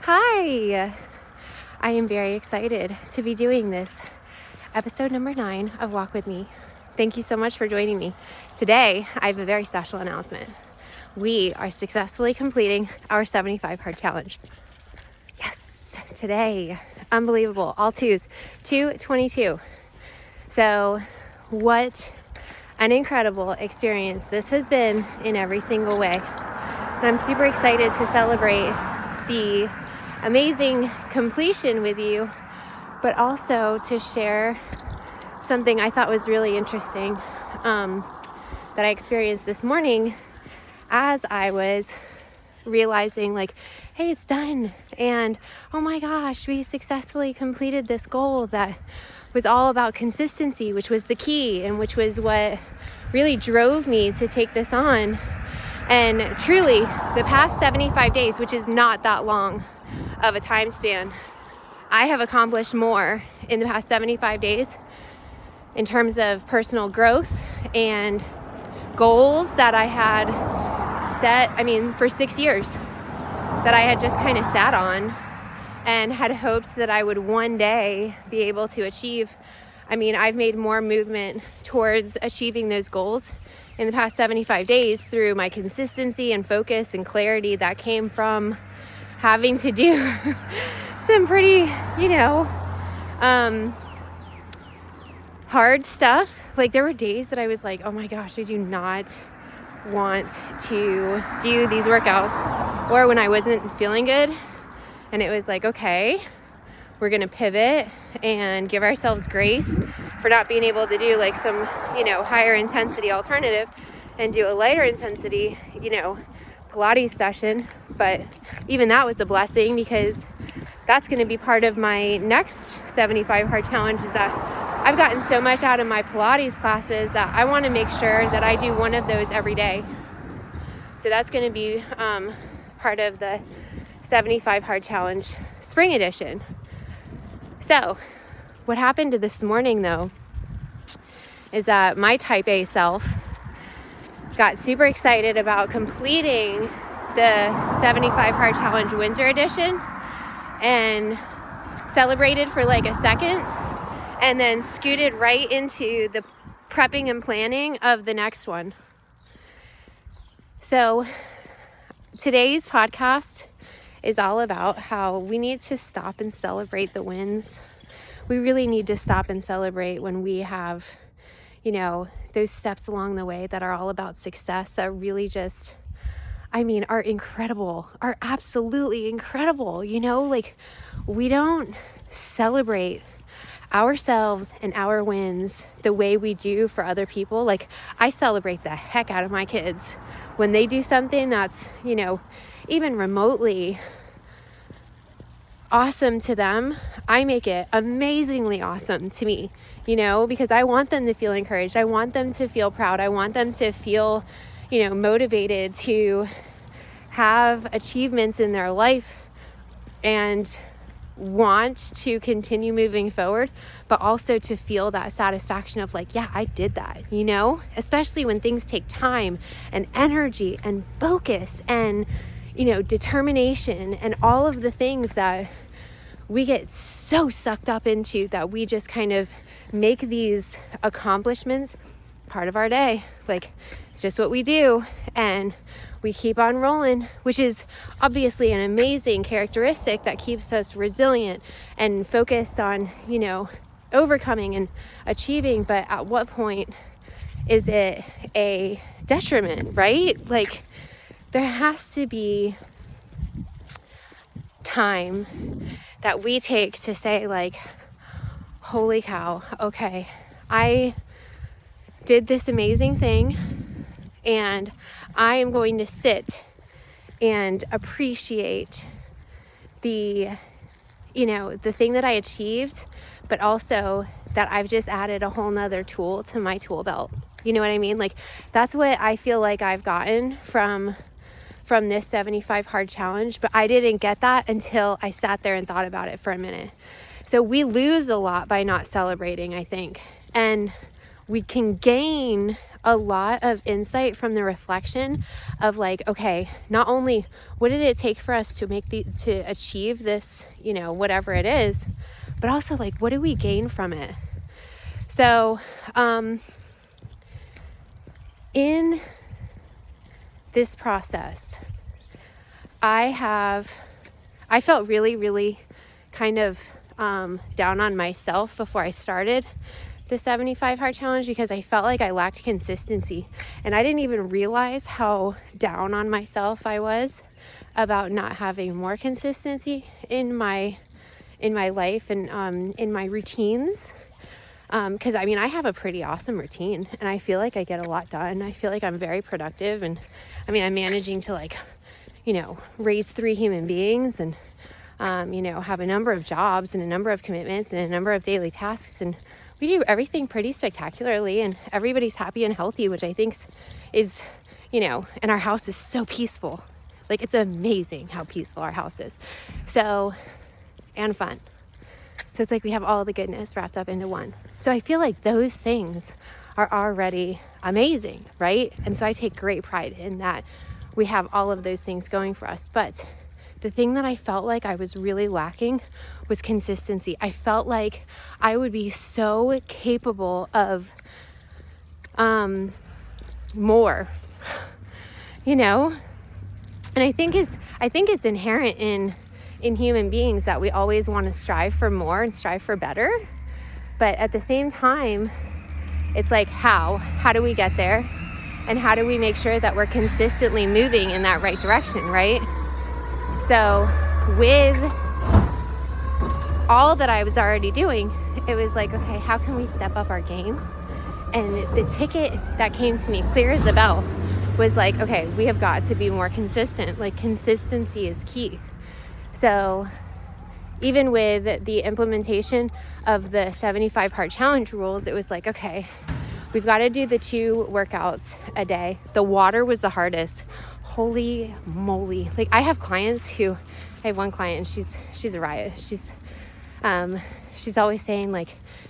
Hi! I am very excited to be doing this episode number 9 of Walk With Me. Thank you so much for joining me. Today, I have a very special announcement. We are successfully completing our 75 hard challenge. Yes, today. Unbelievable. All twos. 2:22. So, what an incredible experience this has been in every single way. And I'm super excited to celebrate the amazing completion with you, but also to share something I thought was really interesting that I experienced this morning as I was realizing like, hey, it's done. And oh my gosh, we successfully completed this goal that was all about consistency, which was the key and which was what really drove me to take this on. And truly, the past 75 days, which is not that long of a time span, I have accomplished more in the past 75 days in terms of personal growth and goals that I had set, for 6 years, that I had just kind of sat on and had hopes that I would one day be able to achieve. I've made more movement towards achieving those goals in the past 75 days through my consistency and focus and clarity that came from having to do some pretty, hard stuff. Like, there were days that I was like, oh my gosh, I do not want to do these workouts. Or when I wasn't feeling good and it was like, okay, we're going to pivot and give ourselves grace for not being able to do like some, higher intensity alternative and do a lighter intensity, Pilates session. But even that was a blessing, because that's going to be part of my next 75 hard challenge, is that I've gotten so much out of my Pilates classes that I want to make sure that I do one of those every day. So that's going to be part of the 75 hard challenge spring edition. So what happened this morning, though, is that my type A self got super excited about completing the 75 hard challenge winter edition and celebrated for like a second, and then scooted right into the prepping and planning of the next one. So today's podcast is all about how we need to stop and celebrate the wins. We really need to stop and celebrate when we have, those steps along the way that are all about success, that really just, are incredible, are absolutely incredible. We don't celebrate ourselves and our wins the way we do for other people. Like, I celebrate the heck out of my kids when they do something that's, even remotely awesome to them. I make it amazingly awesome to me, because I want them to feel encouraged. I want them to feel proud. I want them to feel, motivated to have achievements in their life and want to continue moving forward, but also to feel that satisfaction of like, yeah, I did that, especially when things take time and energy and focus and, determination and all of the things that we get so sucked up into, that we just kind of make these accomplishments part of our day. Like, it's just what we do, and we keep on rolling, which is obviously an amazing characteristic that keeps us resilient and focused on, overcoming and achieving. But at what point is it a detriment, right? Like, there has to be time that we take to say like, holy cow, okay, I did this amazing thing, and I am going to sit and appreciate the thing that I achieved, but also that I've just added a whole nother tool to my tool belt. You know what I mean? Like, that's what I feel like I've gotten from this 75 hard challenge, but I didn't get that until I sat there and thought about it for a minute. So we lose a lot by not celebrating, I think, and we can gain a lot of insight from the reflection of like, okay, not only what did it take for us to achieve this, whatever it is, but also like, what do we gain from it? So, in this process, I felt really, really kind of down on myself before I started the 75 Hard Challenge, because I felt like I lacked consistency, and I didn't even realize how down on myself I was about not having more consistency in my life and in my routines. Because I have a pretty awesome routine, and I feel like I get a lot done. I feel like I'm very productive, and I'm managing to raise 3 human beings and have a number of jobs and a number of commitments and a number of daily tasks, and we do everything pretty spectacularly, and everybody's happy and healthy, which I think is and our house is so peaceful. Like, it's amazing how peaceful our house is. So, and fun. So it's like we have all the goodness wrapped up into one. So I feel like those things are already amazing, right? And so I take great pride in that we have all of those things going for us. But the thing that I felt like I was really lacking was consistency. I felt like I would be so capable of more, And I think it's inherent in human beings that we always want to strive for more and strive for better. But at the same time, it's like, how do we get there? And how do we make sure that we're consistently moving in that right direction, right? So with all that I was already doing, it was like, okay, how can we step up our game? And the ticket that came to me clear as a bell was like, okay, we have got to be more consistent. Like, consistency is key. So even with the implementation of the 75 Hard Challenge rules, it was like, okay, we've got to do the 2 workouts a day. The water was the hardest. Holy moly. Like, I have one client, she's a riot. She's always saying like,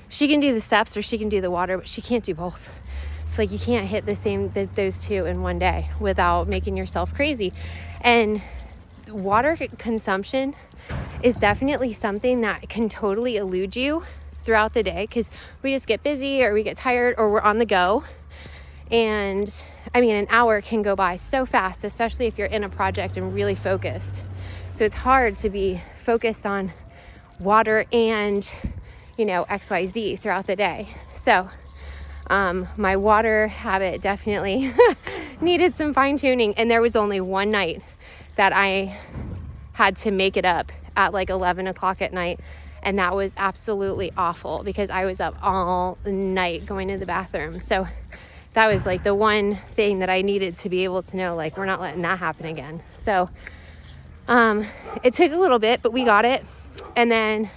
she can do the steps or she can do the water, but she can't do both. It's like, you can't hit those 2 in one day without making yourself crazy. And water consumption is definitely something that can totally elude you throughout the day, because we just get busy or we get tired or we're on the go. And an hour can go by so fast, especially if you're in a project and really focused. So it's hard to be focused on water and XYZ throughout the day. So my water habit definitely needed some fine tuning, and there was only one night that I had to make it up at like 11 o'clock at night. And that was absolutely awful because I was up all night going to the bathroom. So that was like the one thing that I needed to be able to know, like, we're not letting that happen again. So it took a little bit, but we got it. And then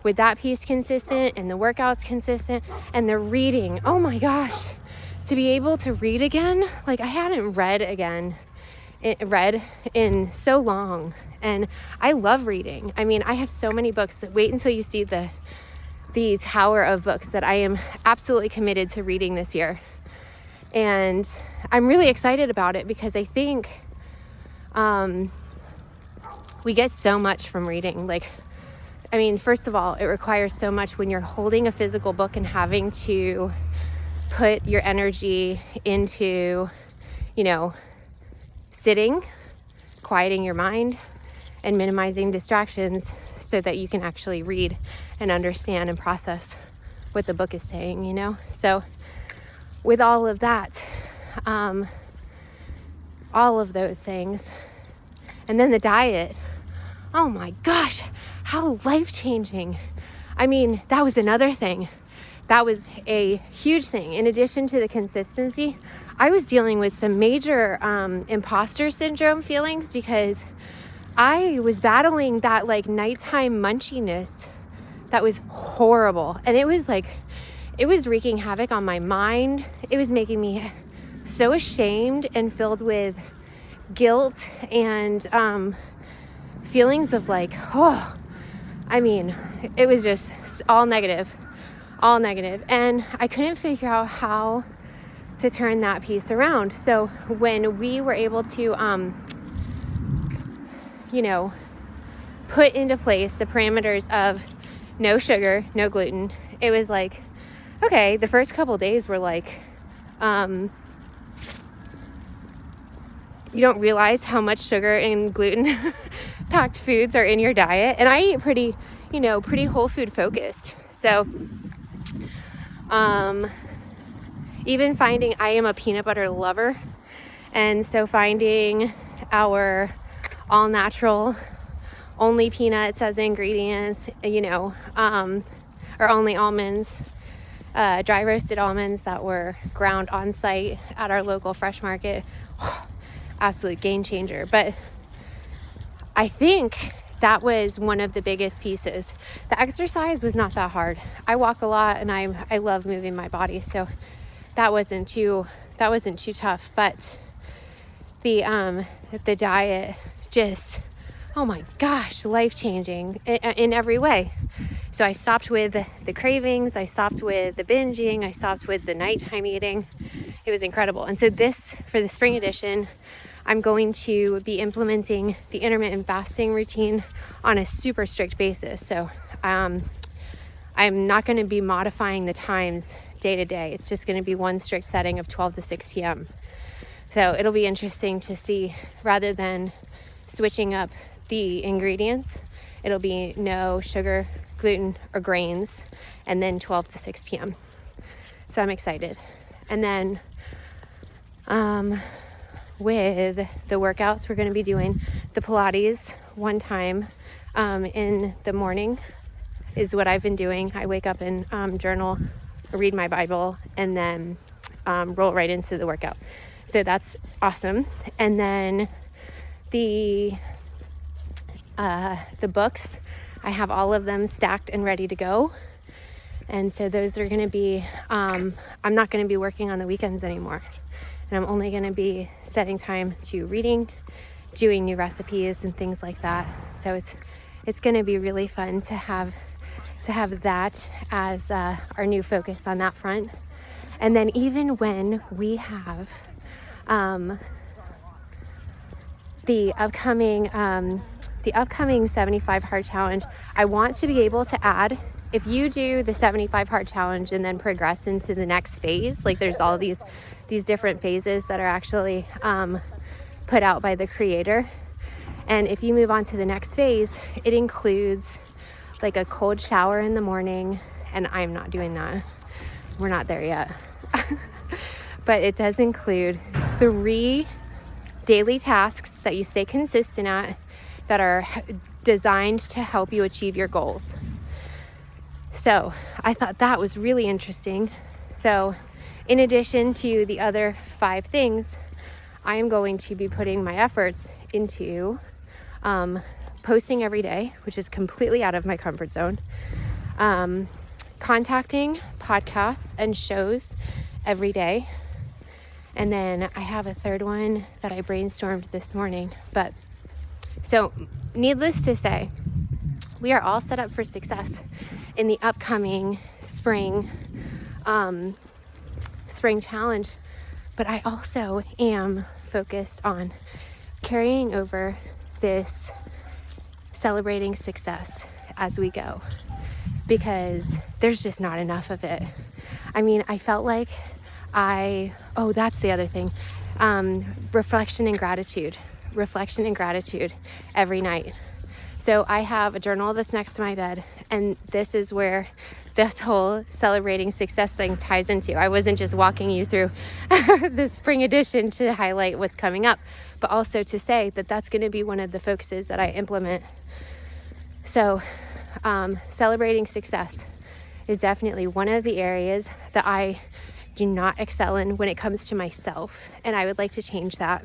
with that piece consistent and the workouts consistent and the reading, oh my gosh, to be able to read again, like, I hadn't read in so long, and I love reading. I have so many books. Wait until you see the tower of books that I am absolutely committed to reading this year. And I'm really excited about it because I think we get so much from reading. Like, first of all, it requires so much when you're holding a physical book and having to put your energy into, sitting, quieting your mind, and minimizing distractions so that you can actually read and understand and process what the book is saying, So with all of that, all of those things, and then the diet, oh my gosh, how life-changing. That was another thing. That was a huge thing. In addition to the consistency, I was dealing with some major imposter syndrome feelings because I was battling that like nighttime munchiness that was horrible. And it was wreaking havoc on my mind. It was making me so ashamed and filled with guilt and feelings of like, it was just all negative. And I couldn't figure out how to turn that piece around. So when we were able to, put into place the parameters of no sugar, no gluten, it was like, okay, the first couple days were like, you don't realize how much sugar and gluten packed foods are in your diet. And I eat pretty whole food focused. So, even finding, I am a peanut butter lover. And so finding our all natural, only peanuts as ingredients, or only almonds, dry roasted almonds that were ground on site at our local fresh market. Absolute game changer. But I think that was one of the biggest pieces. The exercise was not that hard. I walk a lot and I love moving my body, so that wasn't too tough. But the diet, just, oh my gosh, life-changing in every way. So I stopped with the cravings, I stopped with the binging, I stopped with the nighttime eating. It was incredible. And so for the spring edition, I'm going to be implementing the intermittent fasting routine on a super strict basis. So I'm not going to be modifying the times day to day. It's just going to be one strict setting of 12 to 6 p.m. So it'll be interesting to see, rather than switching up the ingredients, it'll be no sugar, gluten, or grains, and then 12 to 6 p.m. So I'm excited. And then with the workouts, we're going to be doing the Pilates one time in the morning is what I've been doing. I wake up and journal, read my Bible, and then roll right into the workout. So that's awesome. And then the books, I have all of them stacked and ready to go. And so those are going to be, I'm not going to be working on the weekends anymore. And I'm only going to be setting time to reading, doing new recipes and things like that. So it's going to be really fun to have that as our new focus on that front. And then even when we have the upcoming 75 hard challenge, I want to be able to add, if you do the 75 hard challenge and then progress into the next phase, like there's all these different phases that are actually put out by the creator. And if you move on to the next phase, it includes like a cold shower in the morning, and I'm not doing that. We're not there yet. But it does include 3 daily tasks that you stay consistent at that are designed to help you achieve your goals. So I thought that was really interesting. So in addition to the other 5 things, I am going to be putting my efforts into posting every day, which is completely out of my comfort zone, contacting podcasts and shows every day. And then I have a third one that I brainstormed this morning. But so needless to say, we are all set up for success in the upcoming spring challenge. But I also am focused on carrying over this celebrating success as we go, because there's just not enough of it. I mean, I felt like that's the other thing. Reflection and gratitude every night. So I have a journal that's next to my bed, and this is where this whole celebrating success thing ties into. I wasn't just walking you through the spring edition to highlight what's coming up, but also to say that that's going to be one of the focuses that I implement. So celebrating success is definitely one of the areas that I do not excel in when it comes to myself, and I would like to change that.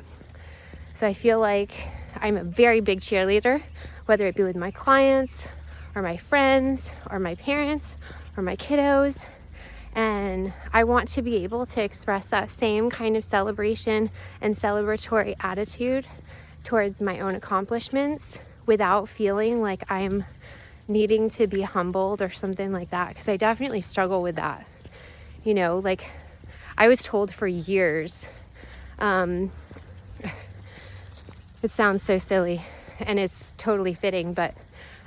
So I feel like I'm a very big cheerleader, whether it be with my clients or my friends or my parents or my kiddos, and I want to be able to express that same kind of celebration and celebratory attitude towards my own accomplishments without feeling like I'm needing to be humbled or something like that, because I definitely struggle with that. You know, like I was told for years, it sounds so silly and it's totally fitting, but,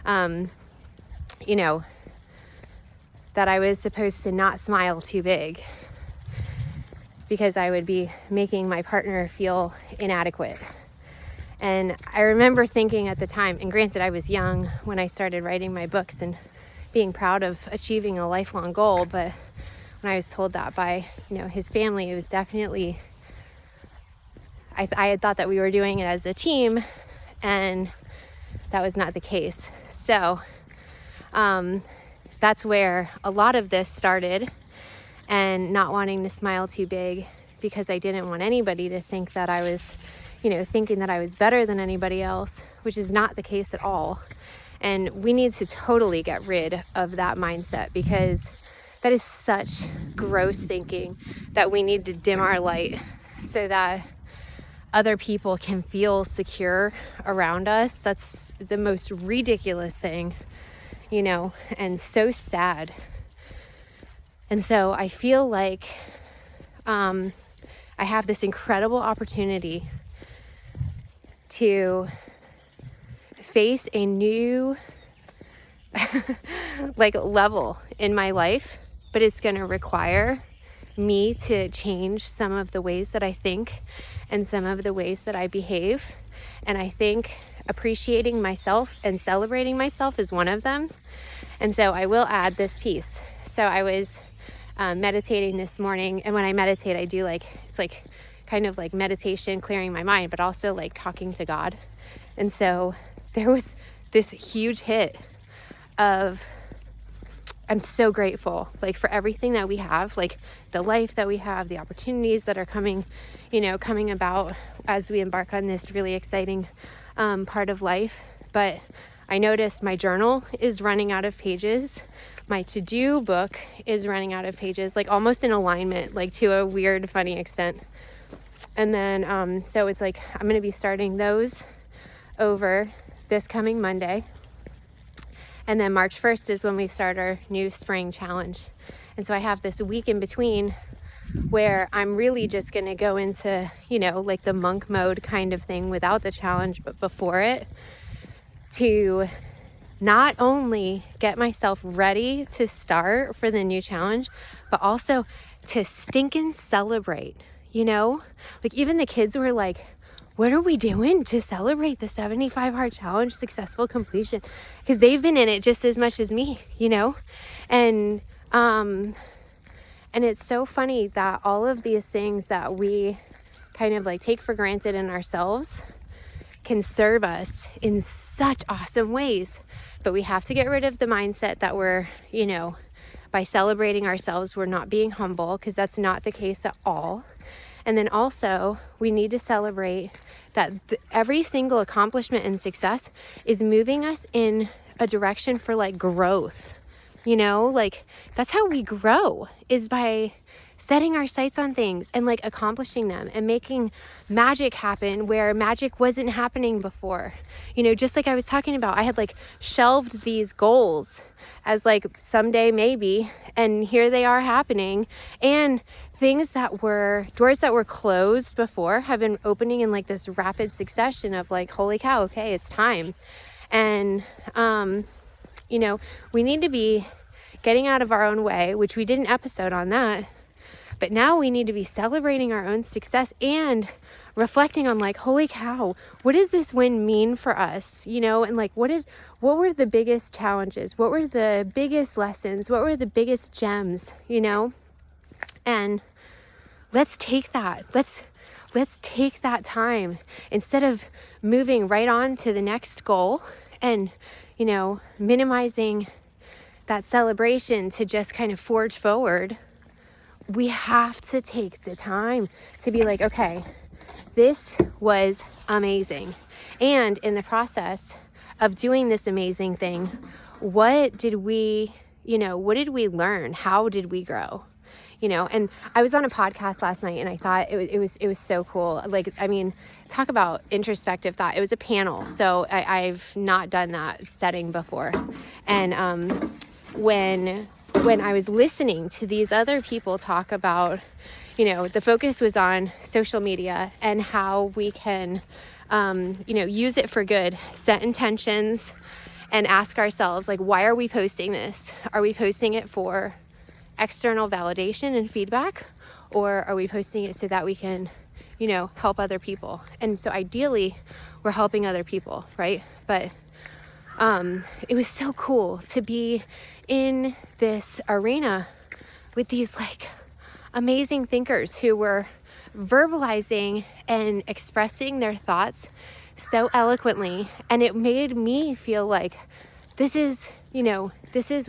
you know, that I was supposed to not smile too big because I would be making my partner feel inadequate. And I remember thinking at the time, and granted I was young when I started writing my books and being proud of achieving a lifelong goal, but when I was told that by, you know, his family, it was definitely, I had thought that we were doing it as a team, and that was not the case. So that's where a lot of this started, and not wanting to smile too big because I didn't want anybody to think that I was, you know, thinking that I was better than anybody else, which is not the case at all. And we need to totally get rid of that mindset, because that is such gross thinking that we need to dim our light so that other people can feel secure around us. That's the most ridiculous thing, you know, and so sad. And so I feel like I have this incredible opportunity to face a new like level in my life, but it's going to require me to change some of the ways that I think and some of the ways that I behave. And I think appreciating myself and celebrating myself is one of them. And so I will add this piece. So I was meditating this morning, and when I meditate, I do like, it's like kind of like meditation, clearing my mind, but also like talking to God. And so there was this huge hit of, I'm so grateful, like, for everything that we have, like the life that we have, the opportunities that are coming, you know, coming about as we embark on this really exciting part of life. But I noticed my journal is running out of pages. My to-do book is running out of pages, like almost in alignment, like to a weird, funny extent. And then, so it's like, I'm going to be starting those over this coming Monday. And then March 1st is when we start our new spring challenge. And so I have this week in between where I'm really just going to go into, you know, like the monk mode kind of thing without the challenge, but before it, to not only get myself ready to start for the new challenge, but also to stinking celebrate, you know? Like, even the kids were like, what are we doing to celebrate the 75 hard challenge successful completion? Because they've been in it just as much as me, you know? And it's so funny that all of these things that we kind of like take for granted in ourselves can serve us in such awesome ways. But we have to get rid of the mindset that we're, you know, by celebrating ourselves, we're not being humble, because that's not the case at all. And then also, we need to celebrate that every single accomplishment and success is moving us in a direction for like growth. You know, like, that's how we grow, is by setting our sights on things and like accomplishing them and making magic happen where magic wasn't happening before. You know, just like I was talking about, I had like shelved these goals as like someday maybe, and here they are happening. And things that were, doors that were closed before have been opening in like this rapid succession of like, holy cow, okay, it's time. And, you know, we need to be getting out of our own way, which we did an episode on that. But now we need to be celebrating our own success and reflecting on like, holy cow, what does this win mean for us? You know, and like, what were the biggest challenges? What were the biggest lessons? What were the biggest gems, you know? And let's take that. Let's take that time instead of moving right on to the next goal and, you know, minimizing that celebration to just kind of forge forward. We have to take the time to be like, okay, this was amazing. And in the process of doing this amazing thing, what did we learn? How did we grow? You know, and I was on a podcast last night and I thought it was so cool. Like, I mean, talk about introspective thought. It was a panel. So I've not done that setting before. And when I was listening to these other people talk about, the focus was on social media and how we can, use it for good, set intentions, and ask ourselves, like, why are we posting this? Are we posting it for external validation and feedback? Or are we posting it so that we can, help other people? And so ideally, we're helping other people, right? But it was so cool to be in this arena with these like amazing thinkers who were verbalizing and expressing their thoughts so eloquently. And it made me feel like this is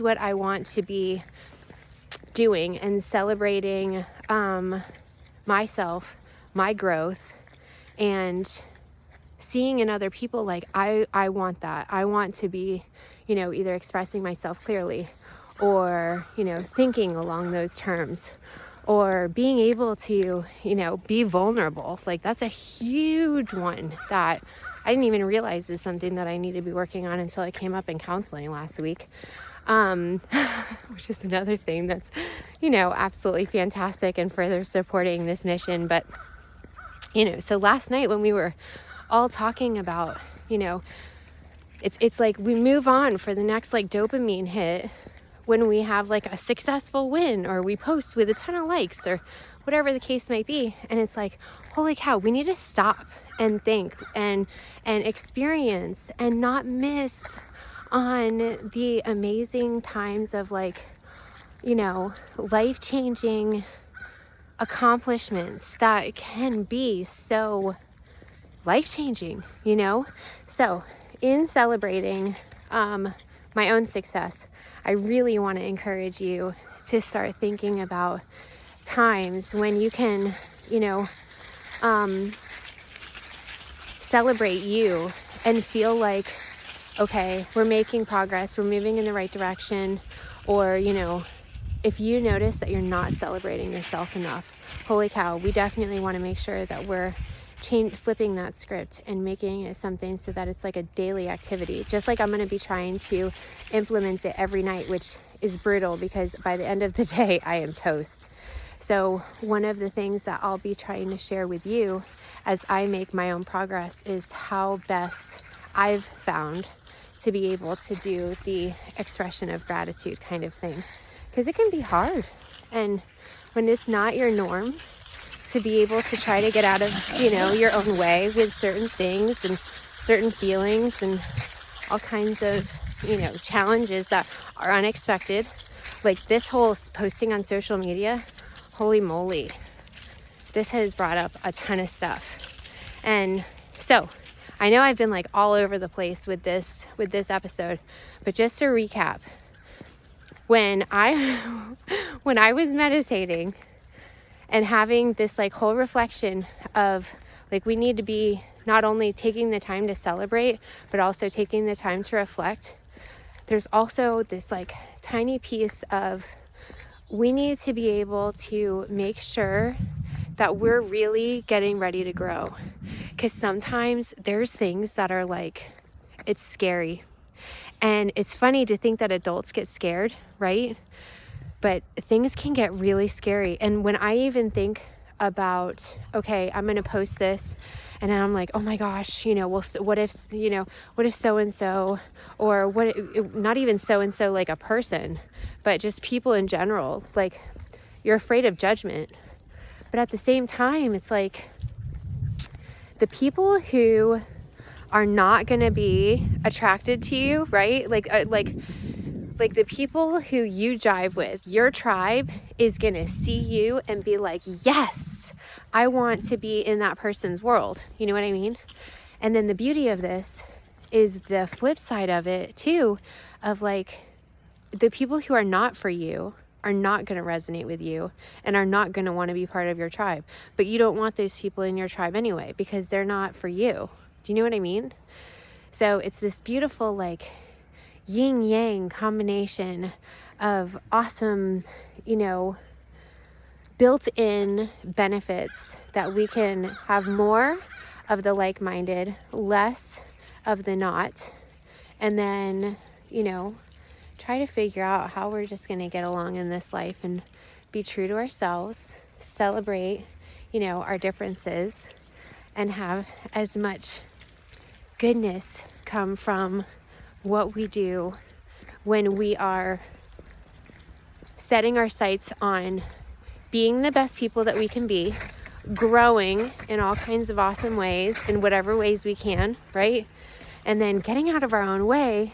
what I want to be doing, and celebrating myself, my growth, and seeing in other people, like, I want that. I want to be, either expressing myself clearly, or, thinking along those terms, or being able to, be vulnerable. Like, that's a huge one that I didn't even realize is something that I need to be working on until I came up in counseling last week. Which is another thing that's, absolutely fantastic and further supporting this mission. But, so last night when we were all talking about, it's like we move on for the next like dopamine hit when we have like a successful win, or we post with a ton of likes, or whatever the case might be. And it's like, holy cow, we need to stop and think and experience and not miss on the amazing times of like, life-changing accomplishments that can be so life-changing, So in celebrating my own success, I really want to encourage you to start thinking about times when you can, celebrate you and feel like, okay, we're making progress, we're moving in the right direction. Or, if you notice that you're not celebrating yourself enough, holy cow, we definitely want to make sure that we're flipping that script and making it something so that it's like a daily activity. Just like I'm going to be trying to implement it every night, which is brutal because by the end of the day, I am toast. So one of the things that I'll be trying to share with you as I make my own progress is how best I've found to be able to do the expression of gratitude kind of thing. Because it can be hard. And when it's not your norm, to be able to try to get out of, your own way with certain things and certain feelings and all kinds of, challenges that are unexpected. Like this whole posting on social media, holy moly, this has brought up a ton of stuff. And so I know I've been like all over the place with this episode, but just to recap, when I was meditating and having this like whole reflection of like, we need to be not only taking the time to celebrate, but also taking the time to reflect. There's also this like tiny piece of, we need to be able to make sure that we're really getting ready to grow. Because sometimes there's things that are like, it's scary. And it's funny to think that adults get scared, right? But things can get really scary. And when I even think about, okay, I'm going to post this, and I'm like, oh my gosh, well, what if so-and-so, or what, not even so-and-so like a person, but just people in general, like you're afraid of judgment. But at the same time, it's like the people who are not going to be attracted to you, right? Like the people who you jive with, your tribe is going to see you and be like, yes, I want to be in that person's world. You know what I mean? And then the beauty of this is the flip side of it too, of like the people who are not for you are not going to resonate with you and are not going to want to be part of your tribe. But you don't want those people in your tribe anyway, because they're not for you. Do you know what I mean? So it's this beautiful like yin yang combination of awesome, built-in benefits that we can have more of the like-minded, less of the not, and then, try to figure out how we're just going to get along in this life and be true to ourselves, celebrate, our differences and have as much goodness come from what we do when we are setting our sights on being the best people that we can be, growing in all kinds of awesome ways, in whatever ways we can, right? And then getting out of our own way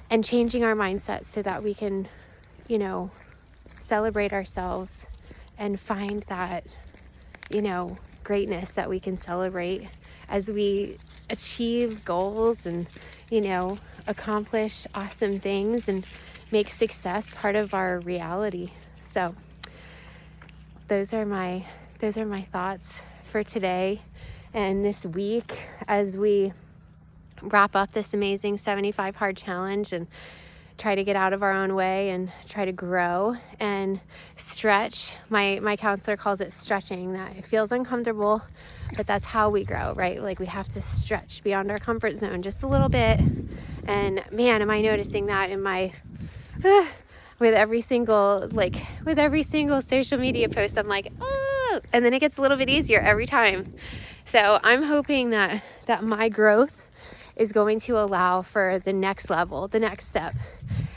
and changing our mindset so that we can, celebrate ourselves and find that, greatness that we can celebrate as we achieve goals and, accomplish awesome things and make success part of our reality. So those are my thoughts for today and this week as we wrap up this amazing 75 hard challenge and try to get out of our own way and try to grow and stretch. My counselor calls it stretching, that it feels uncomfortable, but that's how we grow, right? Like we have to stretch beyond our comfort zone just a little bit. And man, am I noticing that in my with every single social media post, I'm like, oh, and then it gets a little bit easier every time. So I'm hoping that my growth is going to allow for the next level, the next step.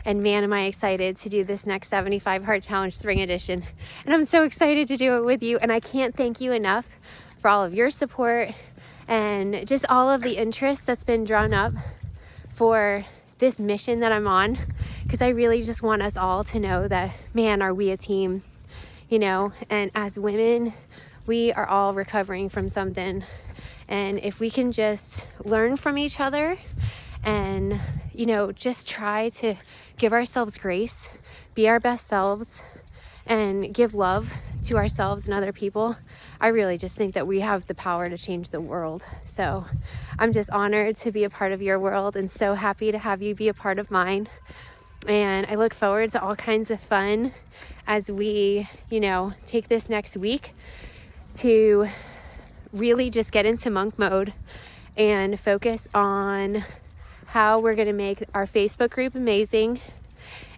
And man, am I excited to do this next 75 Hard Challenge Spring Edition. And I'm so excited to do it with you. And I can't thank you enough for all of your support and just all of the interest that's been drawn up for this mission that I'm on. Because I really just want us all to know that, man, are we a team, and as women, we are all recovering from something. And if we can just learn from each other and, just try to give ourselves grace, be our best selves, and give love to ourselves and other people, I really just think that we have the power to change the world. So I'm just honored to be a part of your world and so happy to have you be a part of mine. And I look forward to all kinds of fun as we, take this next week to really just get into monk mode and focus on how we're going to make our Facebook group amazing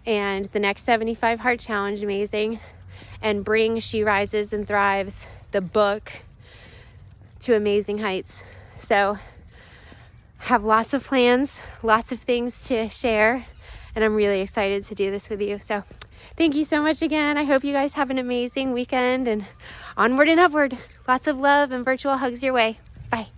and the next 75 Hard Challenge amazing, and bring She Rises and Thrives, the book, to amazing heights. So have lots of plans, lots of things to share, and I'm really excited to do this with you. So thank you so much again. I hope you guys have an amazing weekend, and onward and upward. Lots of love and virtual hugs your way. Bye.